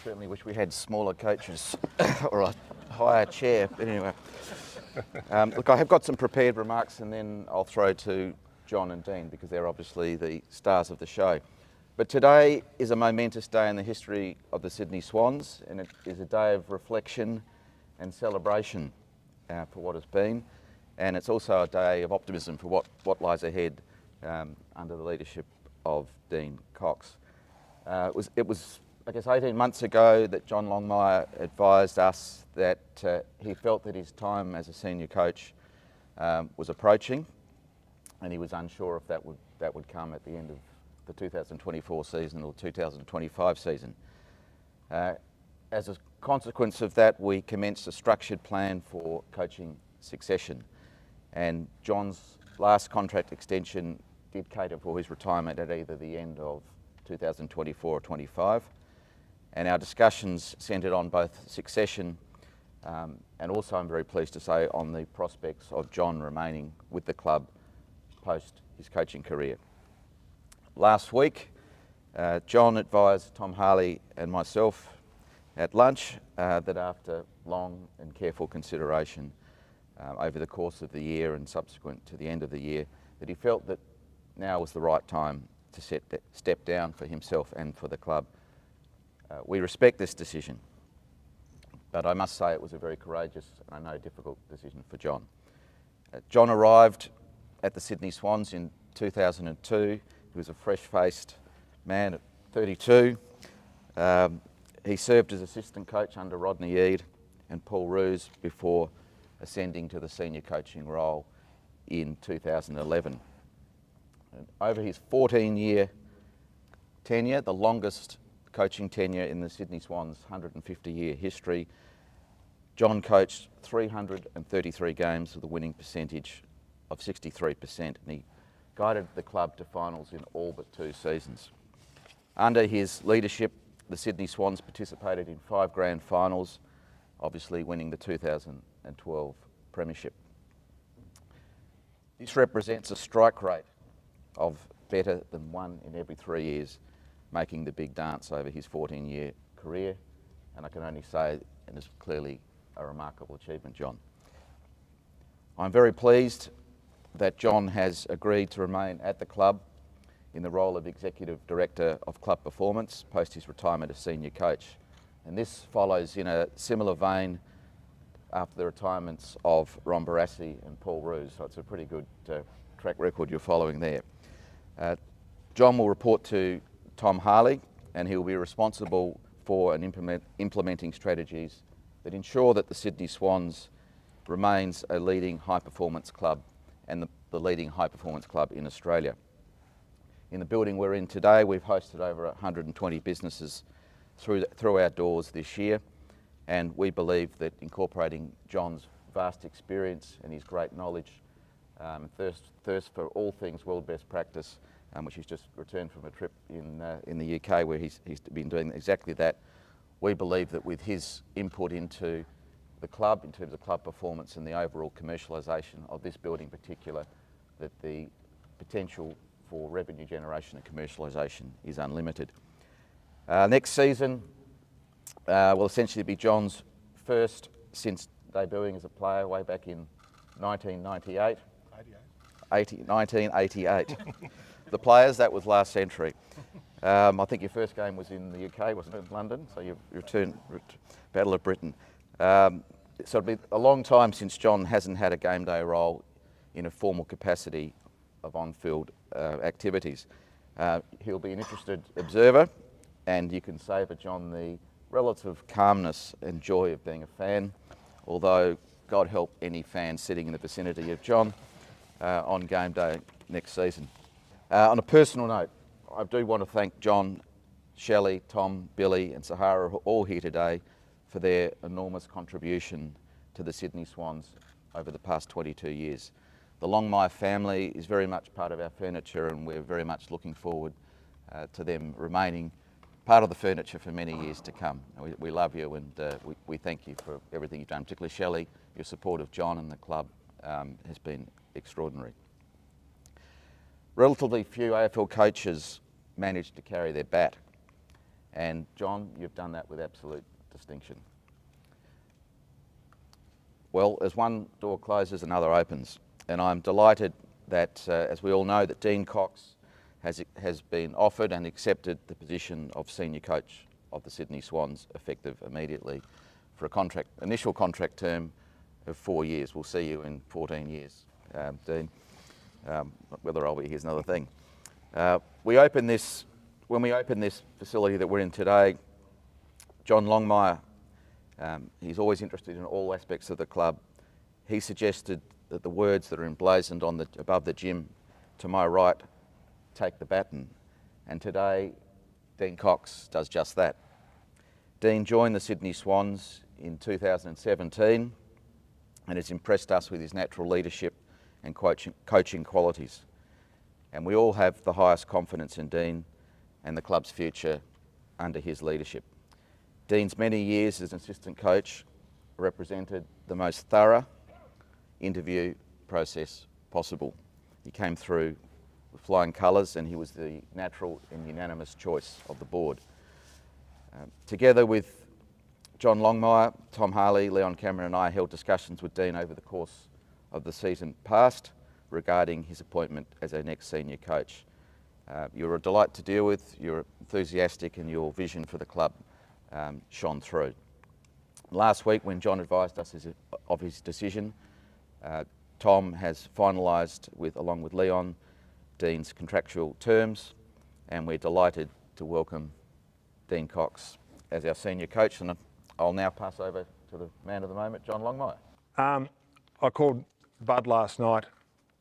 certainly wish we had smaller coaches or a higher chair, but anyway. Look, I have got some prepared remarks and then I'll throw to John and Dean because they're obviously the stars of the show. But today is a momentous day in the history of the Sydney Swans, and it is a day of reflection and celebration for what has been, and it's also a day of optimism for what lies ahead under the leadership of Dean Cox. It was, I guess, 18 months ago that John Longmire advised us that he felt that his time as a senior coach was approaching, and he was unsure if that would come at the end of the 2024 season or 2025 season. As a consequence of that, we commenced a structured plan for coaching succession, and John's last contract extension did cater for his retirement at either the end of 2024 or 25, and our discussions centred on both succession and also, I'm very pleased to say, on the prospects of John remaining with the club post his coaching career. Last week, John advised Tom Harley and myself at lunch that after long and careful consideration over the course of the year and subsequent to the end of the year, that he felt that now was the right time to step down for himself and for the club. We respect this decision, but I must say it was a very courageous and I know difficult decision for John. John arrived at the Sydney Swans in 2002. He was a fresh-faced man at 32. He served as assistant coach under Rodney Eade and Paul Roos before ascending to the senior coaching role in 2011. And over his 14-year tenure, the longest coaching tenure in the Sydney Swans' 150-year history, John coached 333 games with a winning percentage of 63%, and he guided the club to finals in all but 2 seasons. Under his leadership, the Sydney Swans participated in 5 grand finals, obviously winning the 2012 premiership. This represents a strike rate of better than 1 in every 3 years, making the big dance over his 14-year career, and I can only say it is clearly a remarkable achievement, John. I'm very pleased that John has agreed to remain at the club in the role of Executive Director of Club Performance post his retirement as Senior Coach. And this follows in a similar vein after the retirements of Ron Barassi and Paul Roos, so it's a pretty good track record you're following there. John will report to Tom Harley, and he will be responsible for and implementing strategies that ensure that the Sydney Swans remains a leading high-performance club and the leading high-performance club in Australia. In the building we're in today, we've hosted over 120 businesses through our doors this year, and we believe that incorporating John's vast experience and his great knowledge, thirst for all things world best practice, which he's just returned from a trip in the UK where he's been doing exactly that. We believe that with his input into the club, in terms of club performance and the overall commercialisation of this building in particular, that the potential for revenue generation and commercialisation is unlimited. Next season will essentially be John's first since debuting as a player way back in 1998. 1988. The players, that was last century. I think your first game was in the UK, wasn't it, in London? So you returned, Battle of Britain. So it'll be a long time since John hasn't had a game day role in a formal capacity of on-field activities. He'll be an interested observer, and you can savour, John, the relative calmness and joy of being a fan, although God help any fan sitting in the vicinity of John on game day next season. On a personal note, I do want to thank John, Shelley, Tom, Billy and Sahara, who are all here today, for their enormous contribution to the Sydney Swans over the past 22 years. The Longmire family is very much part of our furniture, and we're very much looking forward to them remaining part of the furniture for many years to come. We love you, and we thank you for everything you've done, particularly Shelley. Your support of John and the club has been extraordinary. Relatively few AFL coaches managed to carry their bat. And John, you've done that with absolute distinction. Well, as one door closes, another opens. And I'm delighted that, as we all know, that Dean Cox has been offered and accepted the position of senior coach of the Sydney Swans, effective immediately, for a initial contract term of 4 years. We'll see you in 14 years, Dean. Whether I'll be here is another thing. When we open this facility that we're in today, John Longmire, he's always interested in all aspects of the club. He suggested that the words that are emblazoned above the gym to my right, "Take the baton." And today, Dean Cox does just that. Dean joined the Sydney Swans in 2017 and has impressed us with his natural leadership and coaching qualities. And we all have the highest confidence in Dean and the club's future under his leadership. Dean's many years as an assistant coach represented the most thorough interview process possible. He came through with flying colours, and he was the natural and unanimous choice of the board. Together with John Longmire, Tom Harley, Leon Cameron and I held discussions with Dean over the course of the season past regarding his appointment as our next senior coach. You're a delight to deal with, you're enthusiastic, and your vision for the club shone through. Last week, when John advised us of his decision, Tom has finalised, along with Leon, Dean's contractual terms, and we're delighted to welcome Dean Cox as our senior coach. And I'll now pass over to the man of the moment, John Longmire. I called Bud last night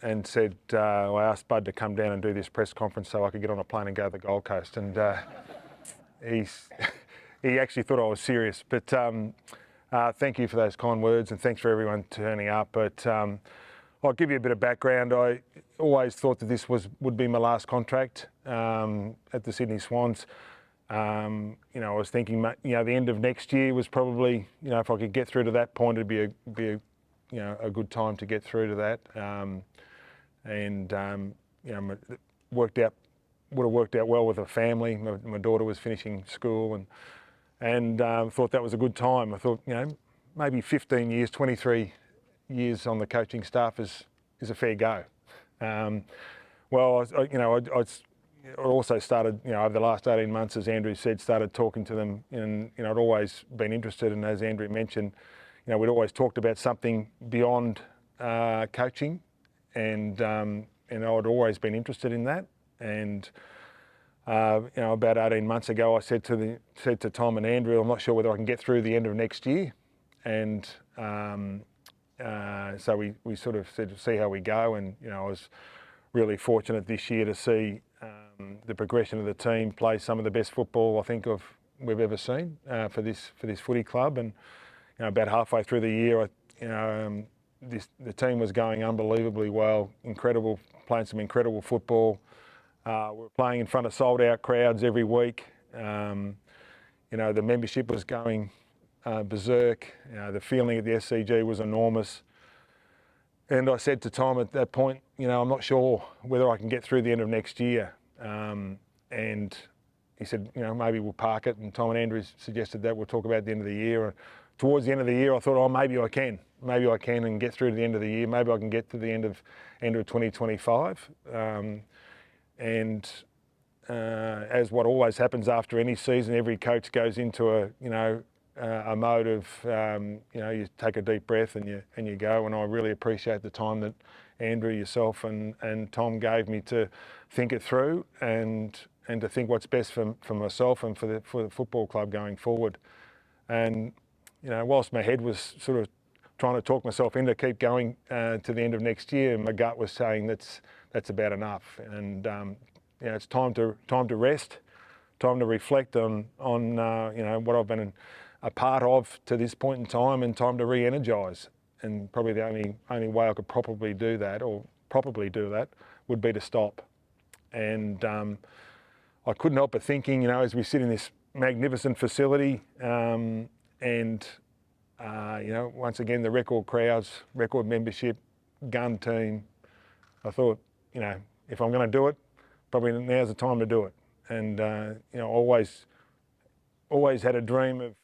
and said, I asked Bud to come down and do this press conference so I could get on a plane and go to the Gold Coast. And he actually thought I was serious. But thank you for those kind words, and thanks for everyone turning up. But I'll give you a bit of background. I always thought that this would be my last contract at the Sydney Swans. I was thinking, the end of next year was probably, if I could get through to that point, it'd be a good time to get through to that. It would have worked out well with a family. My daughter was finishing school, and thought that was a good time. I thought, maybe 15 years, 23 years on the coaching staff is a fair go. I also started, over the last 18 months, as Andrew said, started talking to them, and I'd always been interested, and as Andrew mentioned, we'd always talked about something beyond coaching, and I'd always been interested in that. And about 18 months ago, I said to Tom and Andrew, I'm not sure whether I can get through the end of next year, and so we sort of said, see how we go. And I was really fortunate this year to see the progression of the team play some of the best football I think we've ever seen for this footy club. And about halfway through the year, the team was going unbelievably well, playing some incredible football. We were playing in front of sold-out crowds every week. The membership was going berserk. The feeling at the SCG was enormous. And I said to Tom at that point, I'm not sure whether I can get through the end of next year. And he said, maybe we'll park it. And Tom and Andrew suggested that we'll talk about the end of the year. And towards the end of the year, I thought, maybe I can. Maybe I can and get through to the end of the year. Maybe I can get to the end of 2025. As what always happens after any season, every coach goes into a mode of, you take a deep breath and you go. And I really appreciate the time that Andrew, yourself and Tom gave me to think it through and to think what's best for myself and for the football club going forward. And, whilst my head was sort of trying to talk myself into keep going to the end of next year, my gut was saying that's about enough. And, it's time to rest, time to reflect on what I've been a part of to this point in time, and time to re-energise. And probably the only way I could properly do that would be to stop. And I couldn't help but thinking, as we sit in this magnificent facility, once again, the record crowds, record membership, gun team, I thought, if I'm going to do it, probably now's the time to do it. And, always always had a dream of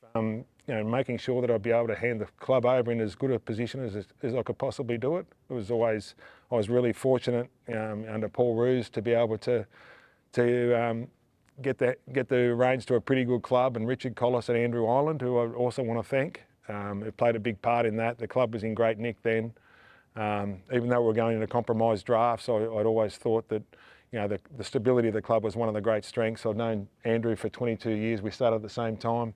making sure that I'd be able to hand the club over in as good a position as I could possibly do it. I was really fortunate under Paul Roos to be able to get the reins to a pretty good club, and Richard Collis and Andrew Ireland, who I also want to thank, who played a big part in that. The club was in great nick then. Even though we were going into compromised drafts, I'd always thought that the stability of the club was one of the great strengths. I've known Andrew for 22 years. We started at the same time.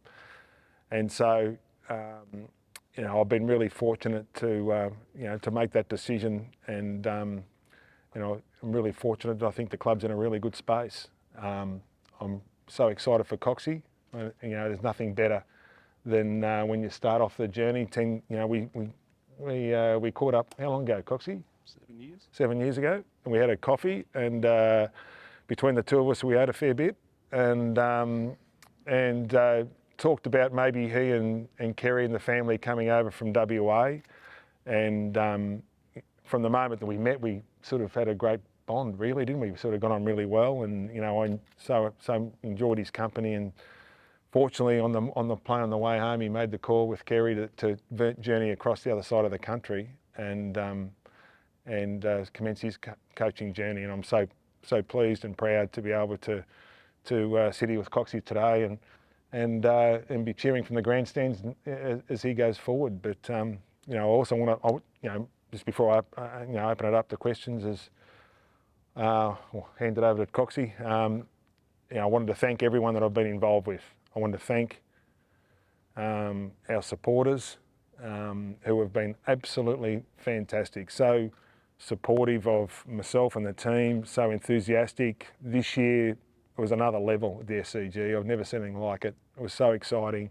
And so, I've been really fortunate to make that decision, and I'm really fortunate. I think the club's in a really good space. I'm so excited for Coxie. There's nothing better than when you start off the journey. We caught up how long ago, Coxie? 7 years. 7 years ago, and we had a coffee, and between the two of us, we ate a fair bit, and talked about maybe he and Kerry and the family coming over from WA, and from the moment that we met, we sort of had a great bond, really, didn't we? We sort of got on really well, and I so enjoyed his company. And fortunately, on the plane on the way home, he made the call with Kerry to journey across the other side of the country and commence his coaching journey. And I'm so pleased and proud to be able to sit here with Coxie today and be cheering from the grandstands as he goes forward. But I also want to, just before I open it up to questions, hand it over to Coxie. I wanted to thank everyone that I've been involved with. I wanted to thank our supporters who have been absolutely fantastic, so supportive of myself and the team, so enthusiastic. This year was another level at the SCG. I've never seen anything like it. It was so exciting.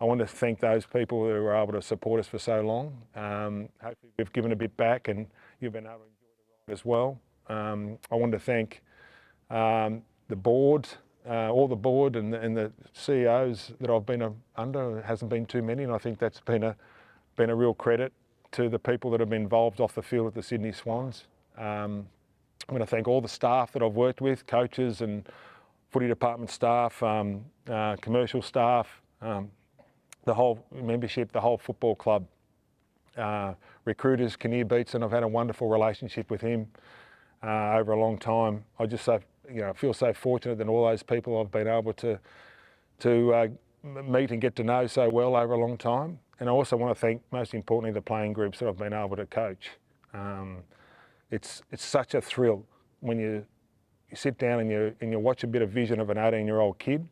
I want to thank those people who were able to support us for so long. Hopefully we've given a bit back and you've been able to enjoy the ride as well. I want to thank the board, all the board and the CEOs that I've been under. It hasn't been too many, and I think that's been a real credit to the people that have been involved off the field at the Sydney Swans. I'm going to thank all the staff that I've worked with, coaches and footy department staff, commercial staff, the whole membership, the whole football club. Recruiters, Kinnear Beatson, I've had a wonderful relationship with him over a long time. I just feel so fortunate that all those people I've been able to meet and get to know so well over a long time. And I also want to thank, most importantly, the playing groups that I've been able to coach. It's such a thrill when you sit down and you watch a bit of vision of an 18-year-old kid,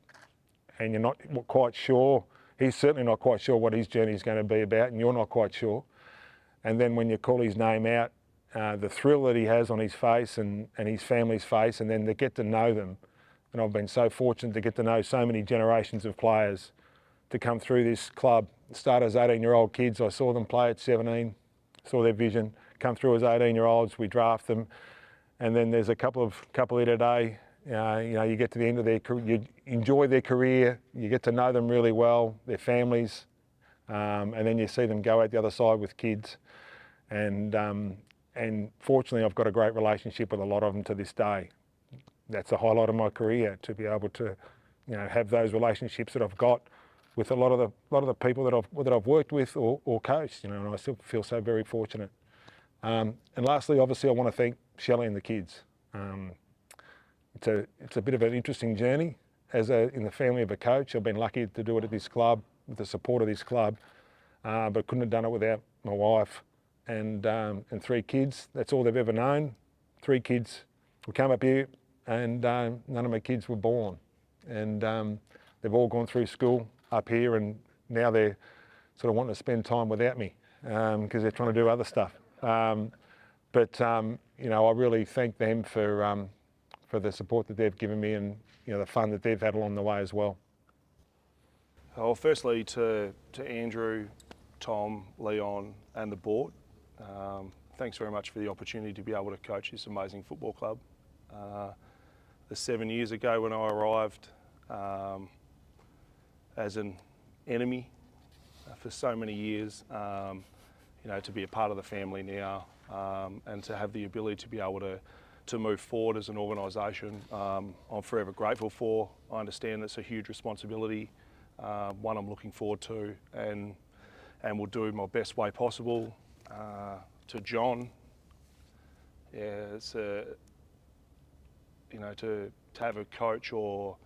and you're not quite sure. He's certainly not quite sure what his journey is going to be about, and you're not quite sure. And then when you call his name out, the thrill that he has on his face and his family's face, and then to get to know them. And I've been so fortunate to get to know so many generations of players to come through this club. Start as 18-year-old kids. I saw them play at 17, saw their vision. Come through as 18-year-olds, we draft them. And then there's a couple here today. You get to the end of their career, you enjoy their career, you get to know them really well, their families, and then you see them go out the other side with kids. And fortunately, I've got a great relationship with a lot of them to this day. That's the highlight of my career, to be able to, have those relationships that I've got with a lot of the people that I've worked with or coached. And I still feel so very fortunate. And lastly, obviously, I want to thank Shelley and the kids. It's a bit of an interesting journey in the family of a coach. I've been lucky to do it at this club with the support of this club, but couldn't have done it without my wife and 3 kids. That's all they've ever known. 3 kids. We came up here and none of my kids were born, and they've all gone through school up here, and now they're sort of wanting to spend time without me because they're trying to do other stuff. But I really thank them for the support that they've given me, and the fun that they've had along the way as well. Well, firstly to Andrew, Tom, Leon and the board, thanks very much for the opportunity to be able to coach this amazing football club. The 7 years ago when I arrived as an enemy for so many years, to be a part of the family now, and to have the ability to be able to move forward as an organisation, I'm forever grateful for. I understand it's a huge responsibility one I'm looking forward to, and will do my best way possible. To John, it's to have a coach or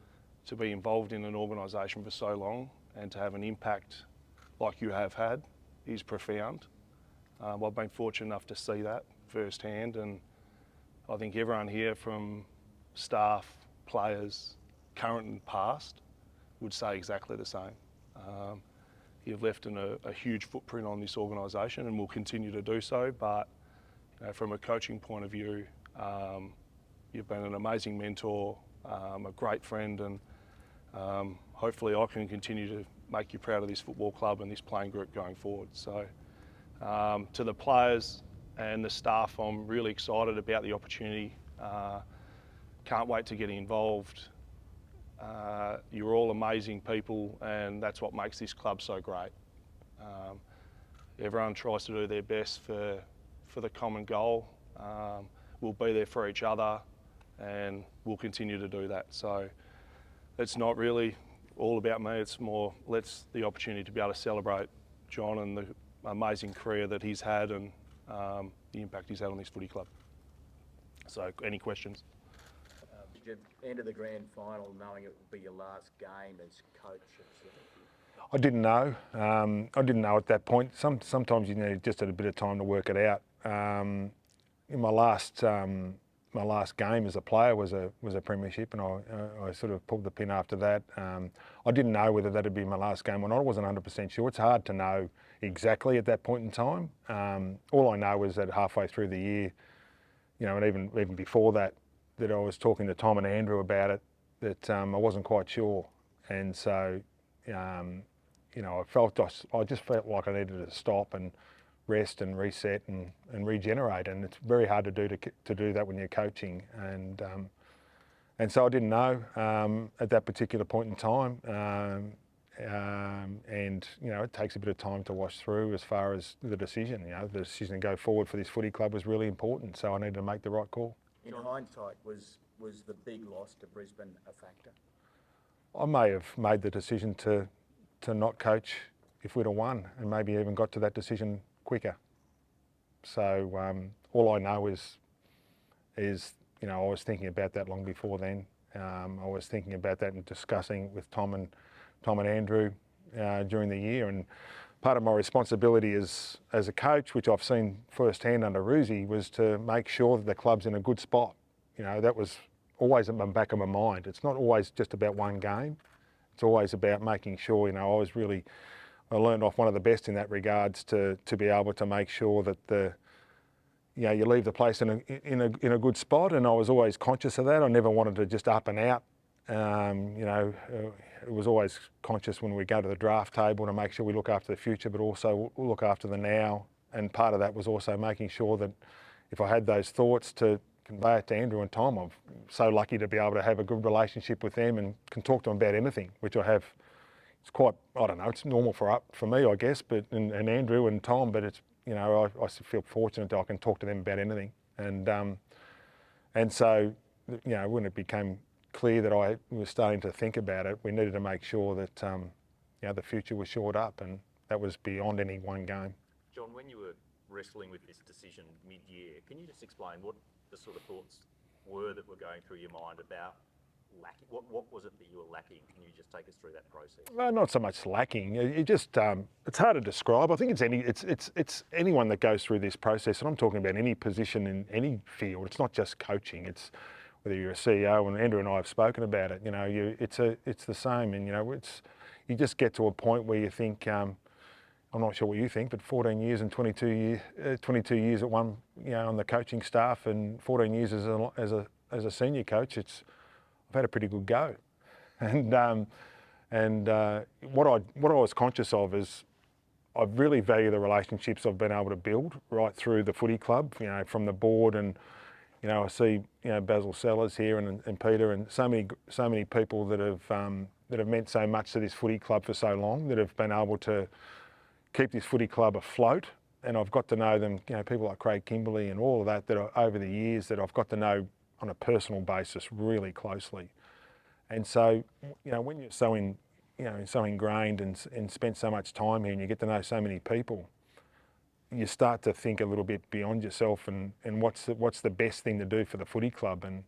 to be involved in an organisation for so long and to have an impact like you have had is profound. I've been fortunate enough to see that firsthand, and I think everyone here, from staff, players, current and past, would say exactly the same. You've left a huge footprint on this organisation and will continue to do so, but from a coaching point of view, you've been an amazing mentor, a great friend, and hopefully I can continue to make you proud of this football club and this playing group going forward. So to the players and the staff, I'm really excited about the opportunity. Can't wait to get involved. You're all amazing people, and that's what makes this club so great. Everyone tries to do their best for the common goal. We'll be there for each other, and we'll continue to do that. So it's not really all about me, it's more the opportunity to be able to celebrate John and the amazing career that he's had, and the impact he's had on this footy club. So any questions? Did you enter the grand final knowing it would be your last game as coach? I didn't know. I didn't know at that point. Sometimes you need just a bit of time to work it out. In my last game as a player was a premiership, and I sort of pulled the pin after that. I didn't know whether that'd be my last game or not. I wasn't 100% sure. It's hard to know exactly at that point in time. All I know is that halfway through the year, and even before that I was talking to Tom and Andrew about it, that I wasn't quite sure, and so I just felt like I needed to stop and rest and reset and regenerate, and it's very hard to do that when you're coaching, and so I didn't know at that particular point in time, and it takes a bit of time to wash through as far as the decision. The decision to go forward for this footy club was really important, so I needed to make the right call. In hindsight, was the big loss to Brisbane a factor? I may have made the decision to not coach if we'd have won, and maybe even got to that decision quicker. So all I know is I was thinking about that long before then. I was thinking about that and discussing with Tom and Andrew during the year. And part of my responsibility as a coach, which I've seen firsthand under Roosie, was to make sure that the club's in a good spot. That was always at the back of my mind. It's not always just about one game. It's always about making sure, I learned off one of the best in that regards to be able to make sure that you leave the place in a good spot, and I was always conscious of that. I never wanted to just up and out. It was always conscious when we go to the draft table to make sure we look after the future, but also look after the now. And part of that was also making sure that if I had those thoughts, to convey it to Andrew and Tom. I'm so lucky to be able to have a good relationship with them and can talk to them about anything, which I have. It's quite, I don't know, it's normal for me, I guess, but and Andrew and Tom, but it's, I feel fortunate that I can talk to them about anything. And so, when it became clear that I was starting to think about it, we needed to make sure that, the future was shored up, and that was beyond any one game. John, when you were wrestling with this decision mid-year, can you just explain what the sort of thoughts were that were going through your mind about lacking? What was it that you were lacking? Can you just take us through that process? Well, not so much lacking. It just it's hard to describe. I think it's anyone that goes through this process, and I'm talking about any position in any field. It's not just coaching. It's whether you're a CEO, and Andrew and I have spoken about it. It's the same, and you just get to a point where you think. I'm not sure what you think, but 14 years and 22 years at one, on the coaching staff, and 14 years as a senior coach. I've had a pretty good go, and what I was conscious of is I really value the relationships I've been able to build right through the footy club. From the board, and I see Basil Sellers here and Peter and so many people that have meant so much to this footy club for so long, that have been able to keep this footy club afloat. And I've got to know them, people like Craig Kimberley and all of that are over the years that I've got to know on a personal basis really closely. And so, when you're so so ingrained and spent so much time here, and you get to know so many people, you start to think a little bit beyond yourself and what's the best thing to do for the footy club. And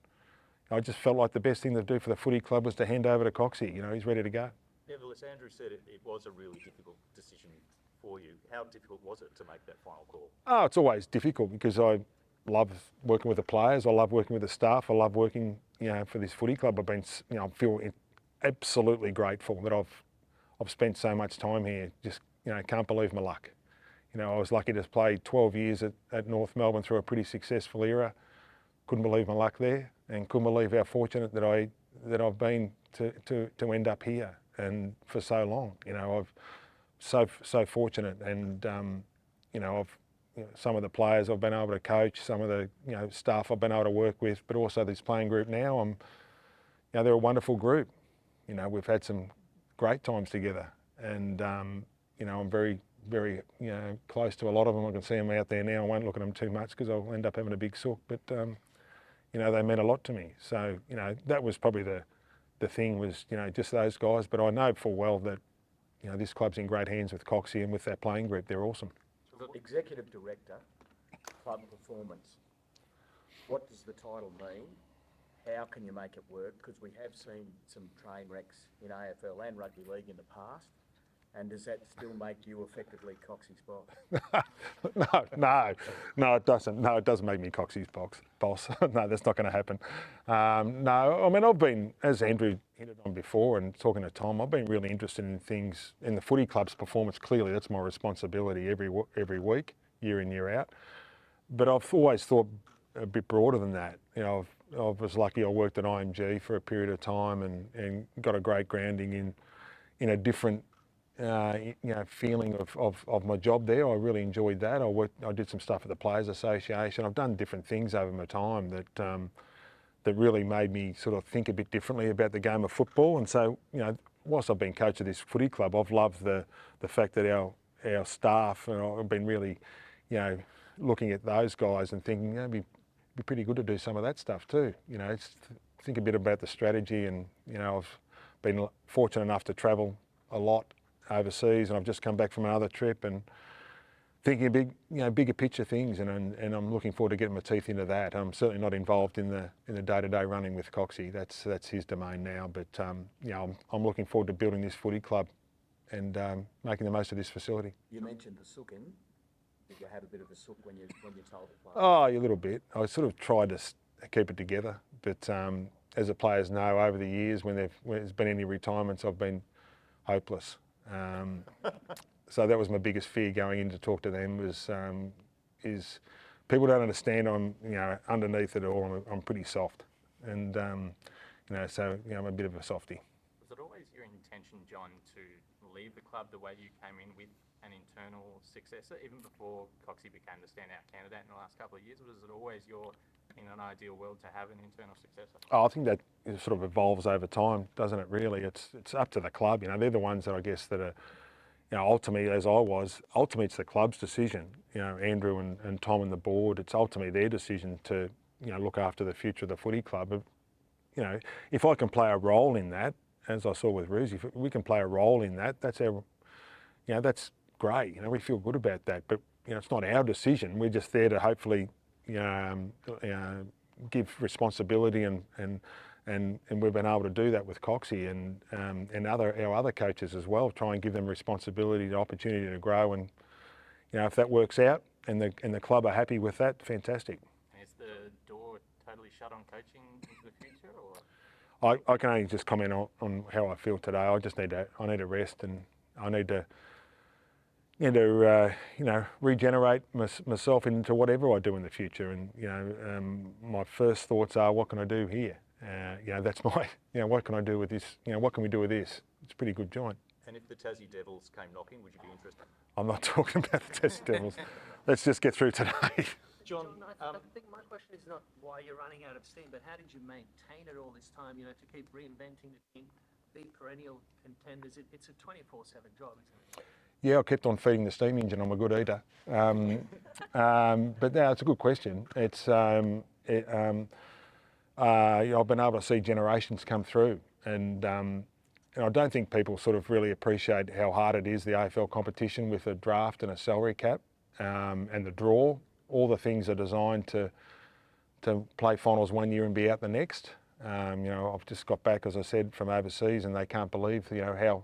I just felt like the best thing to do for the footy club was to hand over to Coxie. He's ready to go. Nevertheless, Andrew said it was a really difficult decision for you. How difficult was it to make that final call? Oh, it's always difficult because I love working with the players. I love working with the staff. I love working, for this footy club. I feel absolutely grateful that I've spent so much time here. Just, can't believe my luck. I was lucky to play 12 years at North Melbourne through a pretty successful era. Couldn't believe my luck there, and couldn't believe how fortunate that I've been to end up here and for so long. I've so fortunate, and some of the players I've been able to coach, some of the staff I've been able to work with, but also this playing group now. They're a wonderful group. We've had some great times together, and I'm very close to a lot of them. I can see them out there now. I won't look at them too much because I'll end up having a big sook, but they meant a lot to me. So that was probably the thing was just those guys. But I know full well that this club's in great hands with Coxie and with that playing group. They're awesome. Executive Director, Club Performance. What does the title mean? How can you make it work? Because we have seen some train wrecks in AFL and rugby league in the past. And does that still make you effectively Coxie's boss? No, it doesn't. No, it doesn't make me Coxie's boss. No, that's not going to happen. No, I mean, I've been, as Andrew hinted on before and talking to Tom, I've been really interested in things, in the footy club's performance. Clearly, that's my responsibility every week, year in, year out. But I've always thought a bit broader than that. I was lucky I worked at IMG for a period of time and got a great grounding in a different feeling of my job there. I really enjoyed that. I did some stuff at the Players Association. I've done different things over my time that really made me sort of think a bit differently about the game of football. And so, whilst I've been coach of this footy club, I've loved the fact that our staff, and I've been really, looking at those guys and thinking, it'd be pretty good to do some of that stuff too. Think a bit about the strategy, and I've been fortunate enough to travel a lot overseas, and I've just come back from another trip and thinking bigger picture things, and I'm looking forward to getting my teeth into that. I'm certainly not involved in the day-to-day running with Coxie. That's his domain now, but I'm looking forward to building this footy club and making the most of this facility. You mentioned the sooking. Did you have a bit of a sook when you told the players? Oh, a little bit. I sort of tried to keep it together, but as the players know, over the years when there's been any retirements, I've been hopeless. So that was my biggest fear going in to talk to them is people don't understand I'm underneath it all. I'm pretty soft, and so I'm a bit of a softie. Was it always your intention, John, to leave the club the way you came in with an internal successor, even before Coxie became the standout candidate in the last couple of years? Was it always in an ideal world to have an internal successor? Oh, I think that sort of evolves over time, doesn't it? Really, it's up to the club. They're the ones that I guess that are, ultimately, ultimately it's the club's decision. Andrew and Tom and the board, it's ultimately their decision to look after the future of the footy club. But, if I can play a role in that, as I saw with Ruse, if we can play a role in that, that's our, that's great. We feel good about that. But it's not our decision. We're just there to hopefully give responsibility, and we've been able to do that with Coxie and our other coaches as well. Try and give them responsibility, the opportunity to grow, and if that works out and the club are happy with that, fantastic. Is the door totally shut on coaching into the future, or? I can only just comment on how I feel today. I need to rest, and I need to regenerate myself into whatever I do in the future. And my first thoughts are, what can I do here? That's my, what can I do with this? What can we do with this? It's a pretty good joint. And if the Tassie Devils came knocking, would you be interested? I'm not talking about the Tassie Devils. Let's just get through today. John, I think my question is not why you're running out of steam, but how did you maintain it all this time, to keep reinventing the team, be perennial contenders? It's a 24/7 job, isn't it? Yeah, I kept on feeding the steam engine. I'm a good eater. But no, it's a good question. I've been able to see generations come through, and I don't think people sort of really appreciate how hard it is, the AFL competition with a draft and a salary cap and the draw. All the things are designed to play finals one year and be out the next. I've just got back, as I said, from overseas, and they can't believe how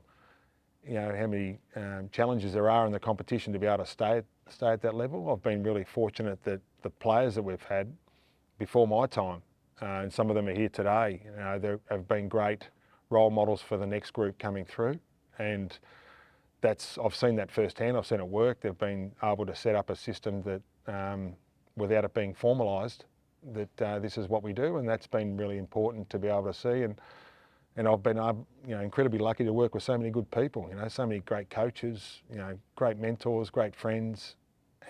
many challenges there are in the competition to be able to stay at that level. I've been really fortunate that the players that we've had before my time, and some of them are here today, they have been great role models for the next group coming through, and I've seen that firsthand. I've seen it work. They've been able to set up a system that, without it being formalised, that this is what we do, and that's been really important to be able to see. And I've been, incredibly lucky to work with so many good people. So many great coaches, great mentors, great friends,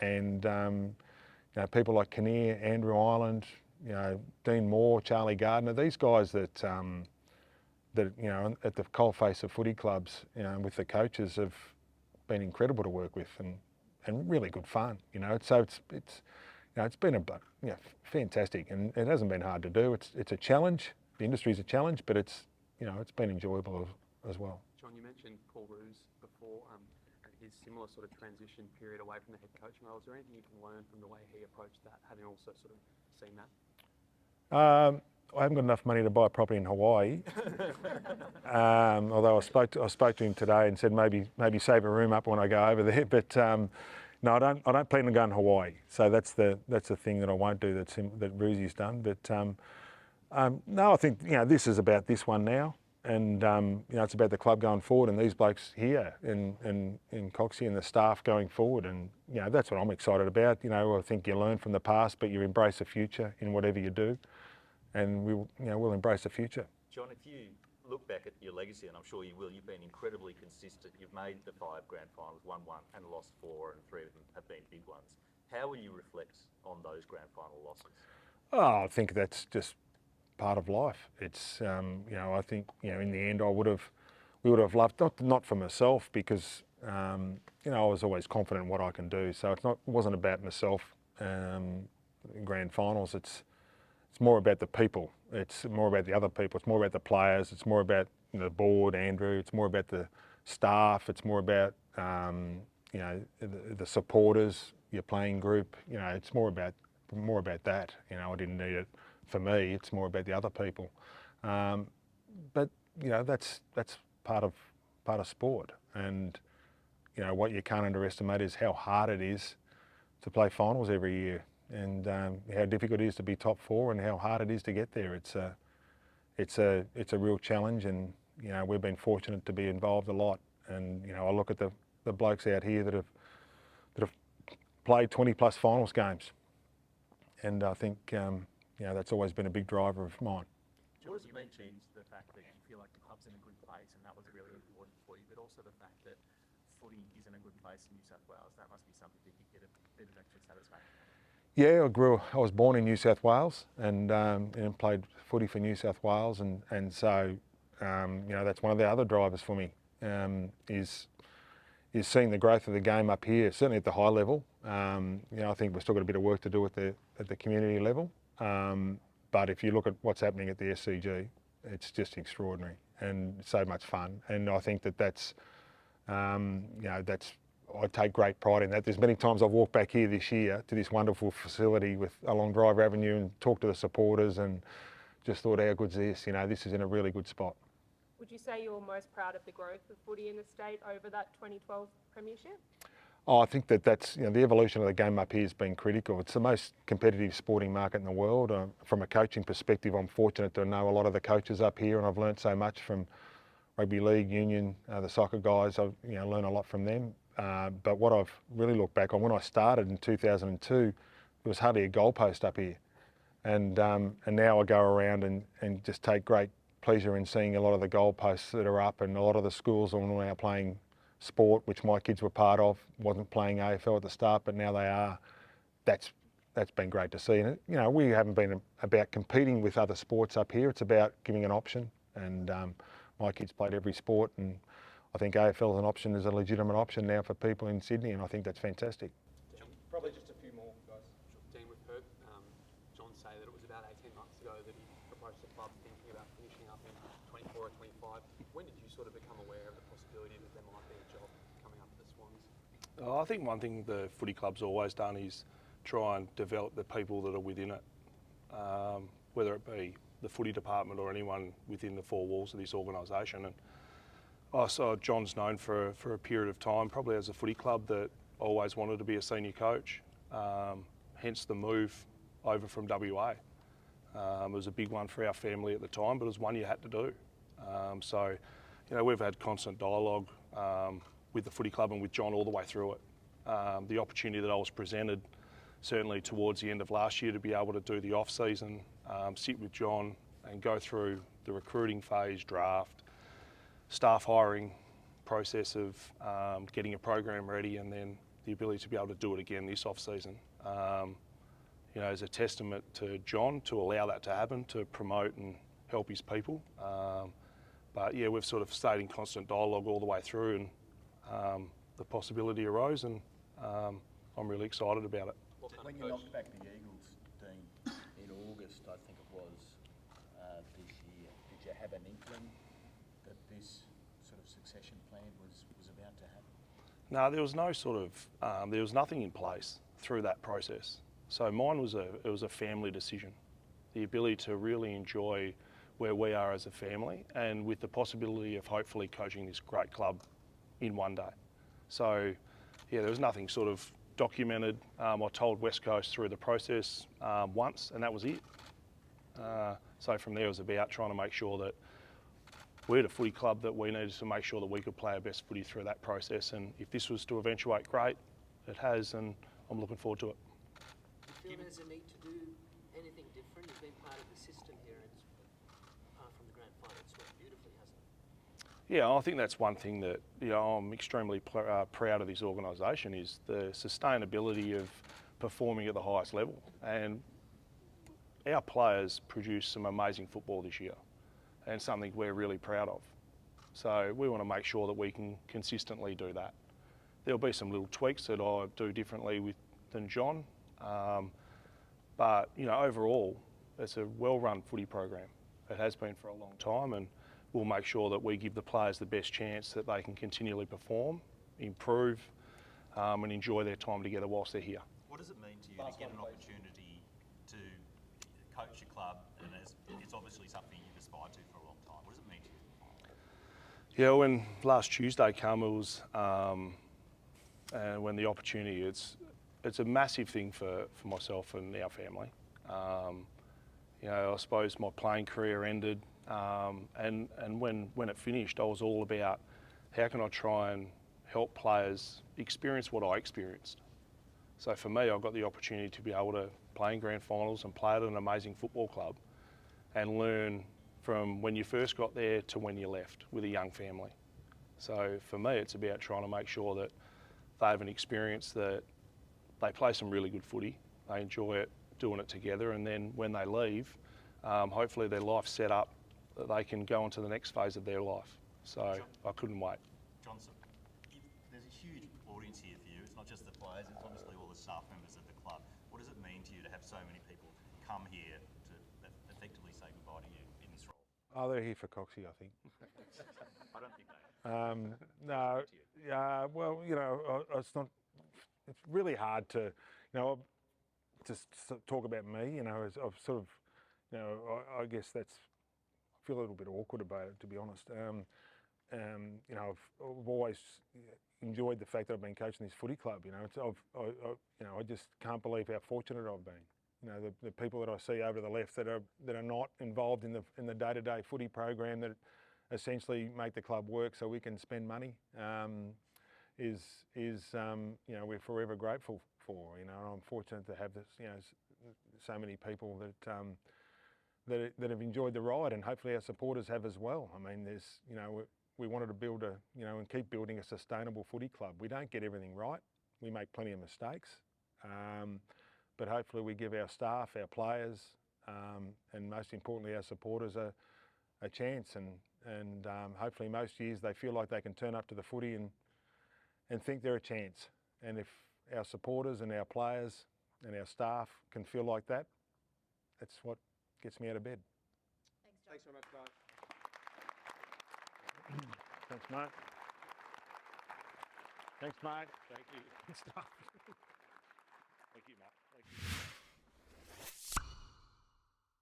and people like Kinnear, Andrew Ireland, Dean Moore, Charlie Gardner. These guys that at the coalface of footy clubs, with the coaches have been incredible to work with and really good fun. So it's been fantastic, and it hasn't been hard to do. It's a challenge. The industry's a challenge, but it's been enjoyable as well. John, you mentioned Paul Roos before, his similar sort of transition period away from the head coaching role. Is there anything you can learn from the way he approached that, having also sort of seen that? I haven't got enough money to buy a property in Hawaii. Although I spoke to him today and said maybe save a room up when I go over there. But no, I don't plan on going to Hawaii. So that's the thing that I won't do that Roosy's done. But no, I think this is about this one now, and it's about the club going forward and these blokes here in Coxie and the staff going forward, and that's what I'm excited about. I think you learn from the past, but you embrace the future in whatever you do, and we'll embrace the future. John, if you look back at your legacy, and I'm sure you will, you've been incredibly consistent. You've made the 5 grand finals, won 1 and lost 4, and 3 of them have been big ones. How will you reflect on those grand final losses? Oh, I think that's just part of life. It's I think in the end we would have loved, not for myself, because I was always confident in what I can do. So it wasn't about myself. Grand finals. It's more about the people. It's more about the other people. It's more about the players. It's more about the board, Andrew. It's more about the staff. It's more about the supporters, your playing group. It's more about that. I didn't need it for me. It's more about the other people. But that's part of sport. And what you can't underestimate is how hard it is to play finals every year, and how difficult it is to be top 4, and how hard it is to get there. It's a real challenge, and we've been fortunate to be involved a lot. And I look at the blokes out here that have played 20 plus finals games, and I think that's always been a big driver of mine. What does it mean to you, the fact that you feel like the club's in a good place, and that was really important for you, but also the fact that footy is in a good place in New South Wales? That must be something that you get a bit of extra satisfaction. Yeah, I was born in New South Wales, and played footy for New South Wales, and so that's one of the other drivers for me, is seeing the growth of the game up here, certainly at the high level. I think we've still got a bit of work to do at the community level, but if you look at what's happening at the SCG, it's just extraordinary and so much fun. And I think that's I take great pride in that. There's many times I've walked back here this year to this wonderful facility along Driver Avenue and talked to the supporters and just thought, how good's this? This is in a really good spot. Would you say you're most proud of the growth of footy in the state over that 2012 premiership? Oh, I think that's the evolution of the game up here has been critical. It's the most competitive sporting market in the world. From a coaching perspective, I'm fortunate to know a lot of the coaches up here, and I've learnt so much from rugby league, union, the soccer guys. I've learned a lot from them. But what I've really looked back on, when I started in 2002, there was hardly a goalpost up here, and now I go around and just take great pleasure in seeing a lot of the goalposts that are up, and a lot of the schools are now playing sport, which my kids were part of. Wasn't playing AFL at the start, but now they are. That's been great to see. And we haven't been about competing with other sports up here. It's about giving an option, and my kids played every sport, and I think AFL as an option is a legitimate option now for people in Sydney, and I think that's fantastic. Probably just a few more, guys. Dean, we've heard John say that it was about 18 months ago that he proposed the club thinking about finishing up in 24 or 25. When did you sort of become aware of the possibility that there might be a job coming up at the Swans? I think one thing the footy club's always done is try and develop the people that are within it, whether it be the footy department or anyone within the four walls of this organisation. And I saw John's known for a period of time, probably as a footy club, that always wanted to be a senior coach, hence the move over from WA. It was a big one for our family at the time, but it was one you had to do. So, you know, we've had constant dialogue with the footy club and with John all the way through it. The opportunity that I was presented, certainly towards the end of last year, to be able to do the off-season, sit with John and go through the recruiting phase, draft, staff hiring process of getting a program ready, and then the ability to be able to do it again this off-season. You know, as a testament to John to allow that to happen, to promote and help his people. But yeah, we've sort of stayed in constant dialogue all the way through, and the possibility arose, and I'm really excited about it. When you knocked back the Eagles, Dean, in August, I think it was, this year, did you have an inkling that this sort of succession plan was about to happen? No, there was no sort of, there was nothing in place through that process. So mine was a family decision. The ability to really enjoy where we are as a family, and with the possibility of hopefully coaching this great club in one day. So yeah, there was nothing sort of documented. I told West Coast through the process once, and that was it. So from there it was about trying to make sure that we're the footy club that we needed to make sure that we could play our best footy through that process. And if this was to eventuate, great, it has, and I'm looking forward to it. Do you feel there's a need to do anything different? You've been part of the system here, and apart from the grand final, it's worked beautifully, hasn't it? Yeah, I think that's one thing that, you know, I'm extremely proud of this organisation, is the sustainability of performing at the highest level. And our players produced some amazing football this year, and something we're really proud of. So we want to make sure that we can consistently do that. There'll be some little tweaks that I do differently than John, but you know, overall, it's a well-run footy program. It has been for a long time, and we'll make sure that we give the players the best chance that they can continually perform, improve, and enjoy their time together whilst they're here. What does it mean to you to get an opportunity to coach a club, and it's obviously something you've aspired to for a long time? What does it mean to you? Yeah, when last Tuesday came, it was, and when the opportunity, it's a massive thing for myself and our family. You know, I suppose my playing career ended, and when it finished, I was all about how can I try and help players experience what I experienced. So for me, I got the opportunity to be able to play in grand finals and play at an amazing football club and learn from when you first got there to when you left with a young family. So for me, it's about trying to make sure that they have an experience that they play some really good footy, they enjoy it, doing it together, and then when they leave, hopefully their life's set up that they can go into the next phase of their life. So I couldn't wait. Johnson, there's a huge audience here for you. It's not just the players, it's obviously all the staff members of the club. What does it mean to you to have so many people come here to effectively say goodbye to you in this role? Oh, they're here for Coxie, I think. I don't think they are. No, well, you know, it's really hard to, you know, just talk about me, you know, as I've sort of, you know, I guess I feel a little bit awkward about it, to be honest. You know, I've always enjoyed the fact that I've been coaching this footy club. You know, I just can't believe how fortunate I've been. You know, the people that I see over the left that are not involved in the day-to-day footy program that essentially make the club work so we can spend money, is you know, we're forever grateful for. You know, I'm fortunate to have this, you know, so many people that have enjoyed the ride, and hopefully our supporters have as well. I mean, you know, we wanted to build you know, and keep building a sustainable footy club. We don't get everything right. We make plenty of mistakes, but hopefully we give our staff, our players, and most importantly our supporters a chance, and hopefully most years they feel like they can turn up to the footy and think they're a chance. And if our supporters and our players and our staff can feel like that, that's what gets me out of bed. Thanks, John. Thanks very much, guys. Thanks, mate. Thanks, mate. Thank you. Good stuff. Thank you, Matt. Thank you.